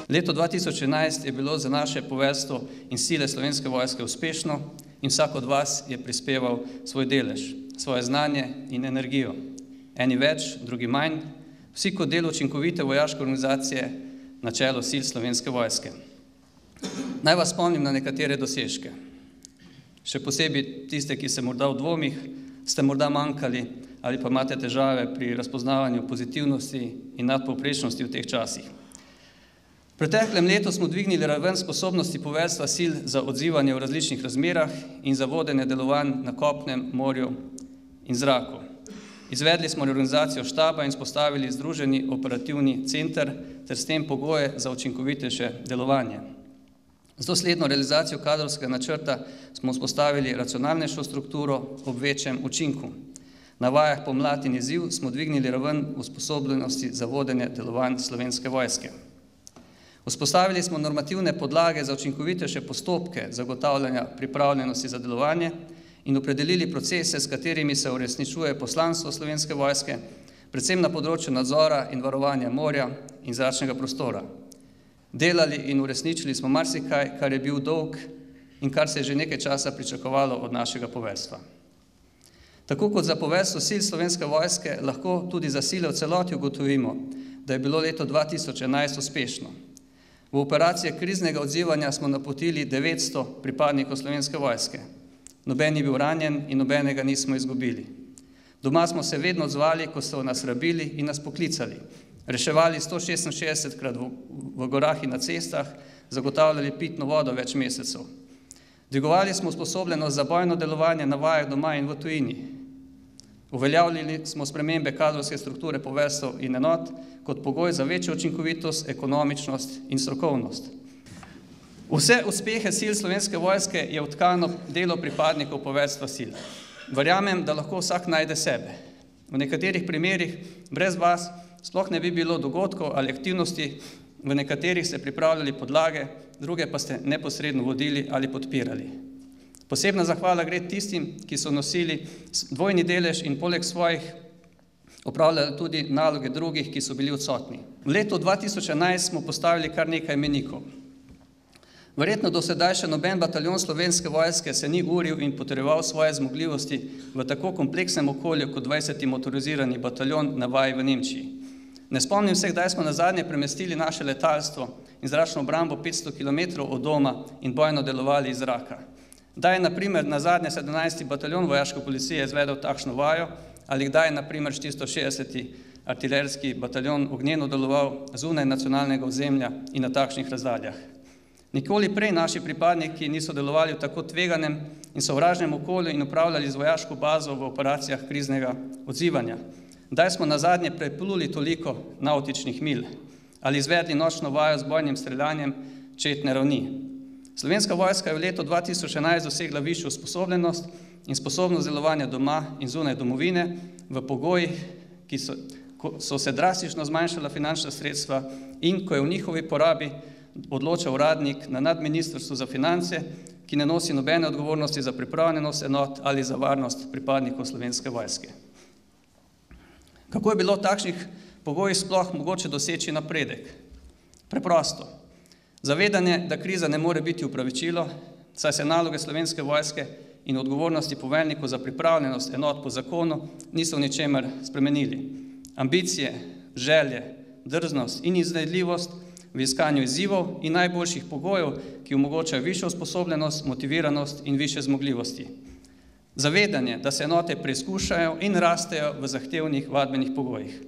Leto 2011 je bilo za naše poveljstvo in sile Slovenske vojske uspešno in vsak od vas je prispeval svoj delež, svoje znanje in energijo. Eni več, drugi manj, vsi kot del učinkovite vojaške organizacije na čelu sil Slovenske vojske. Naj vas spomnim na nekatere dosežke. Še posebej tiste, ki se morda v dvomih, ste morda manjkali ali pa imate težave pri razpoznavanju pozitivnosti in nadpovprečnosti v teh časih. V preteklem letu smo dvignili raven sposobnosti poveljstva sil za odzivanje v različnih razmerah in za vodenje delovanj na kopnem, morju in zraku. Izvedli smo reorganizacijo štaba in vzpostavili združeni operativni center ter s tem pogoje za učinkovitejše delovanje. Z dosledno realizacijo kadrovskega načrta smo vzpostavili racionalnejšo strukturo ob večjem učinku. Na vajah Pomlad in izziv smo dvignili raven usposobljenosti za vodenje delovanj Slovenske vojske. Vzpostavili smo normativne podlage za učinkovitejše postopke zagotavljanja pripravljenosti za delovanje in opredelili procese, s katerimi se uresničuje poslanstvo Slovenske vojske, predvsem na področju nadzora in varovanja morja in zračnega prostora. Delali in uresničili smo marsikaj, kar je bil dolg in kar se je že nekaj časa pričakovalo od našega poveljstva. Tako kot za poveljstvo sil Slovenske vojske, lahko tudi za sile v celoti ugotovimo, da je bilo leto 2011 uspešno. V operacije kriznega odzivanja smo napotili 900 pripadnikov Slovenske vojske. Noben ni bil ranjen in nobenega nismo izgubili. Doma smo se vedno odzvali, ko so nas rabili in nas poklicali. Reševali 166krat v gorah in na cestah, zagotavljali pitno vodo več mesecev. Dvigovali smo usposobljenost za bojno delovanje na vajah doma in v tujini. Uveljavljali smo spremembe kadrovske strukture poveljstev in enot kot pogoj za večjo učinkovitost, ekonomičnost in strokovnost. Vse uspehe sil Slovenske vojske je vtkano delo pripadnikov poveljstva sil. Verjamem, da lahko vsak najde sebe. V nekaterih primerih brez vas sploh ne bi bilo dogodkov ali aktivnosti, v nekaterih ste pripravljali podlage, druge pa ste neposredno vodili ali podpirali. Posebna zahvala gre tistim, ki so nosili dvojni delež in poleg svojih opravljali tudi naloge drugih, ki so bili odsotni. V letu 2011 smo postavili kar nekaj mejnikov. Verjetno do sedaj še noben bataljon Slovenske vojske se ni uril in potreboval svoje zmogljivosti v tako kompleksnem okolju kot 20. motorizirani bataljon na vaji v Nemčiji. Ne spomnim se, kdaj smo nazadnje premestili naše letalstvo in zračno obrambo 500 km od doma in bojno delovali iz zraka. Kdaj je, na primer, nazadnje 17. bataljon vojaške policije izvedel takšno vajo ali kdaj je, na primer, 460. artilerijski bataljon ognjeno deloval zunaj nacionalnega ozemlja in na takšnih razdaljah. Nikoli prej naši pripadniki niso delovali v tako tveganem in sovražnem okolju in upravljali z vojaško bazo v operacijah kriznega odzivanja. Kdaj smo nazadnje prepluli toliko navtičnih milj ali izvedli nočno vajo z bojnim streljanjem četne ravni. Slovenska vojska je v letu 2011 dosegla višjo usposobljenost in sposobnost delovanja doma in zunaj domovine v pogojih, ko so se drastično zmanjšala finančna sredstva in ko je v njihovi porabi odločal uradnik na nadministrstvu za finance, ki ne nosi nobene odgovornosti za pripravljenost enot ali za varnost pripadnikov Slovenske vojske. Kako je bilo v takšnih pogojih sploh mogoče doseči napredek? Preprosto. Zavedanje, da kriza ne more biti upravičilo, saj se naloge Slovenske vojske in odgovornosti poveljnikov za pripravljenost enot po zakonu niso v ničemer spremenili. Ambicije, želje, drznost in iznajdljivost v iskanju izzivov in najboljših pogojev, ki omogočajo višjo usposobljenost, motiviranost in višje zmogljivosti. Zavedanje, da se enote preizkušajo in rastejo v zahtevnih vadbenih pogojih.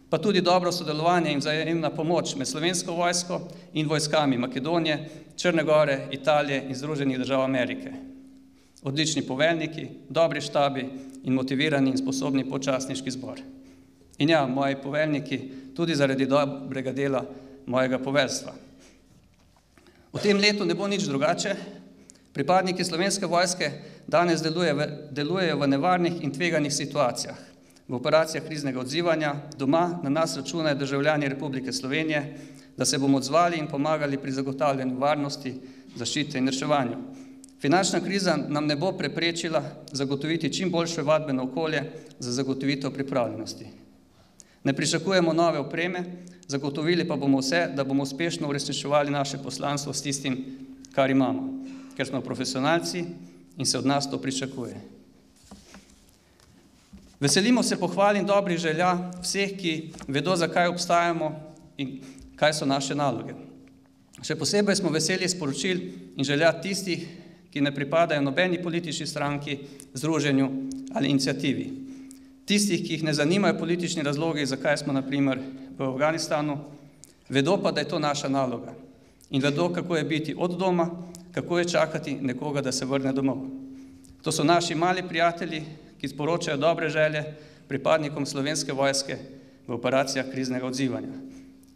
Pa tudi dobro sodelovanje in vzajemna pomoč med Slovensko vojsko in vojskami Makedonije, Črne gore, Italije in Združenih držav Amerike. Odlični poveljniki, dobri štabi in motivirani in sposobni počasniški zbor. In ja, moji poveljniki, tudi zaradi dobrega dela mojega poveljstva. V tem letu ne bo nič drugače. Pripadniki Slovenske vojske danes delujejo v nevarnih in tveganih situacijah. V operacijah kriznega odzivanja, doma na nas računajo državljani Republike Slovenije, da se bomo odzvali in pomagali pri zagotavljanju varnosti, zaščite in reševanju. Finančna kriza nam ne bo preprečila zagotoviti čim boljše vadbeno okolje za zagotovitev pripravljenosti. Ne pričakujemo nove opreme, zagotovili pa bomo vse, da bomo uspešno uresničevali naše poslanstvo s tistim, kar imamo, ker smo profesionalci in se od nas to pričakuje. Veselimo se pohval in dobrih želja vseh, ki vedo, zakaj obstajamo in kaj so naše naloge. Še posebej smo veseli sporočil in želja tistih, ki ne pripadajo nobeni politični stranki, združenju ali iniciativi. Tistih, ki jih ne zanimajo politični razlogi, zakaj smo na primer v Afganistanu, vedo pa, da je to naša naloga in vedo, kako je biti od doma, kako je čakati nekoga, da se vrne domov. To so naši mali prijatelji, ki sporočajo dobre želje pripadnikom Slovenske vojske v operacijah kriznega odzivanja.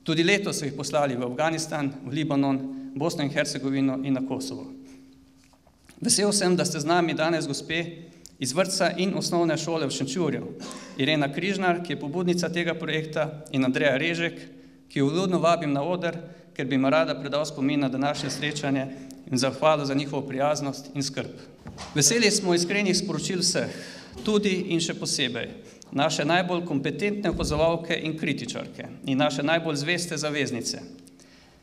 Tudi letos so jih poslali v Afganistan, v Libanon, Bosno in Hercegovino in na Kosovo. Vesel sem, da ste z nami danes gospe iz vrtca in osnovne šole v Šenčurju, Irena Križnar, ki je pobudnica tega projekta, in Andreja Režek, ki jo vljudno vabim na oder, ker bi me rada predal spomin na današnje srečanje in zahvalo za njihovo prijaznost in skrb. Veseli smo iskrenih sporočil vseh, tudi in še posebej naše najbolj kompetentne opazovalke in kritičarke in naše najbolj zveste zaveznice,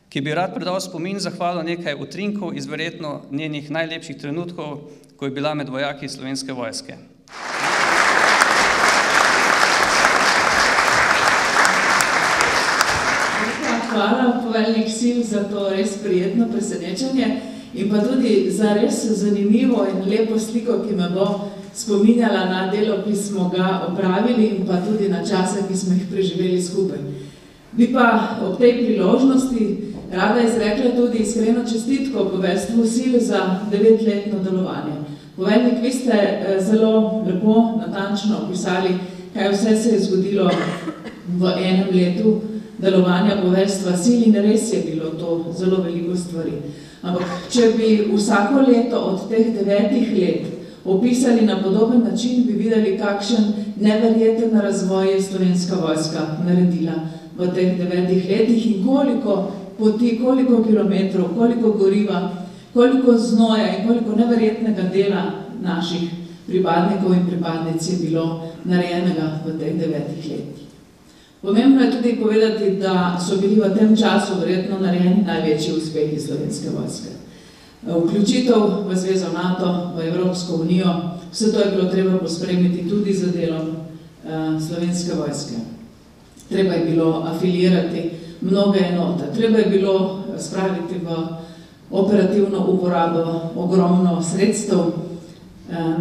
ki bi rad predal spomin zahvalo nekaj utrinkov iz verjetno njenih najlepših trenutkov, ko je bila med vojaki Slovenske vojske. Hvala, poveljnik sil, za to res prijetno presenečenje in pa tudi za res zanimivo in lepo sliko, ki me bo spominjala na delo, ki smo ga opravili in pa tudi na čase, ki smo jih preživeli skupaj. Bi pa ob tej priložnosti rada izrekla tudi iskreno čestitko poveljstvu sil za 9-letno delovanje. Poveljnik, vi ste zelo lepo, natančno opisali, kaj vse se je zgodilo v enem letu delovanja poveljstva sil in res je bilo to zelo veliko stvari. Ampak, če bi vsako leto od teh 9 let opisali na podoben način, bi videli, kakšen neverjeten razvoj je Slovenska vojska naredila v teh 9 letih in koliko poti, koliko kilometrov, koliko goriva, koliko znoja in koliko neverjetnega dela naših pripadnikov in pripadnic je bilo narejenega v teh 9 letih. Pomembno je tudi povedati, da so bili v tem času verjetno narejeni največji uspehi Slovenske vojske. Vključitev v Zvezo NATO, v Evropsko unijo, vse to je bilo treba pospremiti tudi z delom Slovenske vojske. Treba je bilo afilirati mnoge enote, treba je bilo spraviti v operativno uporabo ogromno sredstev.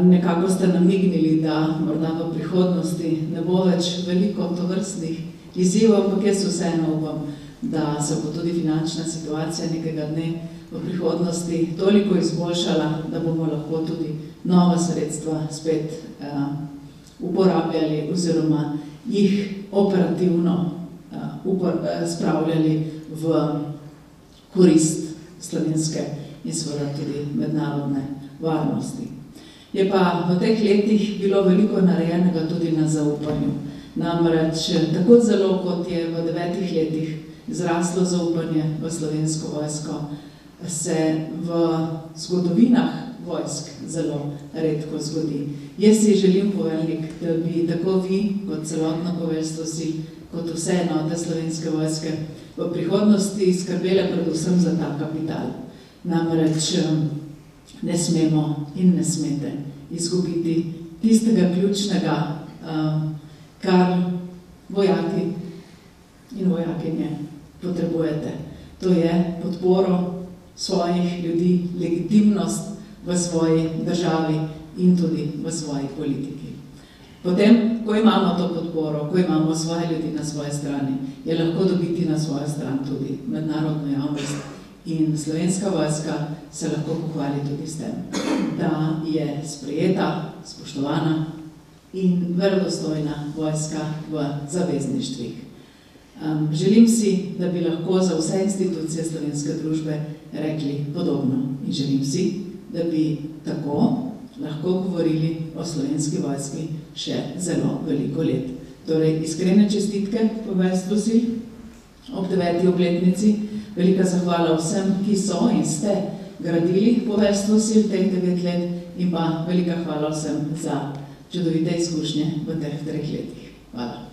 Nekako ste namignili, da morda v prihodnosti ne bo več veliko tovrstnih izzivov, ampak jaz vseeno upam, da se bo tudi finančna situacija nekega dne v prihodnosti toliko izboljšala, da bomo lahko tudi nova sredstva spet uporabljali oziroma jih operativno spravljali v korist slovenske in seveda tudi mednarodne varnosti. Je pa v teh letih bilo veliko narejenega tudi na zaupanju. Namreč tako zelo, kot je v 9 letih zraslo zaupanje v Slovensko vojsko, se v zgodovinah vojsk zelo redko zgodi. Jaz si želim, poveljnik, da bi tako vi, kot celotno poveljstvo sil, kot vse enote Slovenske vojske, v prihodnosti skrbele predvsem za ta kapital. Namreč ne smemo in ne smete izgubiti tistega ključnega, kar vojaki in vojakinje potrebujete. To je podporo svojih ljudi, legitimnost v svoji državi in tudi v svoji politiki. Potem, ko imamo to podporo, ko imamo svoje ljudi na svoji strani, je lahko dobiti na svojo stran tudi mednarodno javnost. In Slovenska vojska se lahko pohvali tudi s tem, da je sprejeta, spoštovana in verodostojna vojska v zavezništvih. Želim si, da bi lahko za vse institucije slovenske družbe rekli podobno. In želim si, da bi tako lahko govorili o Slovenski vojski še zelo veliko let. Torej, iskrene čestitke poveljstvu sil ob 9. obletnici. Velika zahvala vsem, ki so in ste gradili poveljstvo sil teh 9 let in pa velika hvala vsem za čudovite izkušnje v teh 3 letih. Hvala.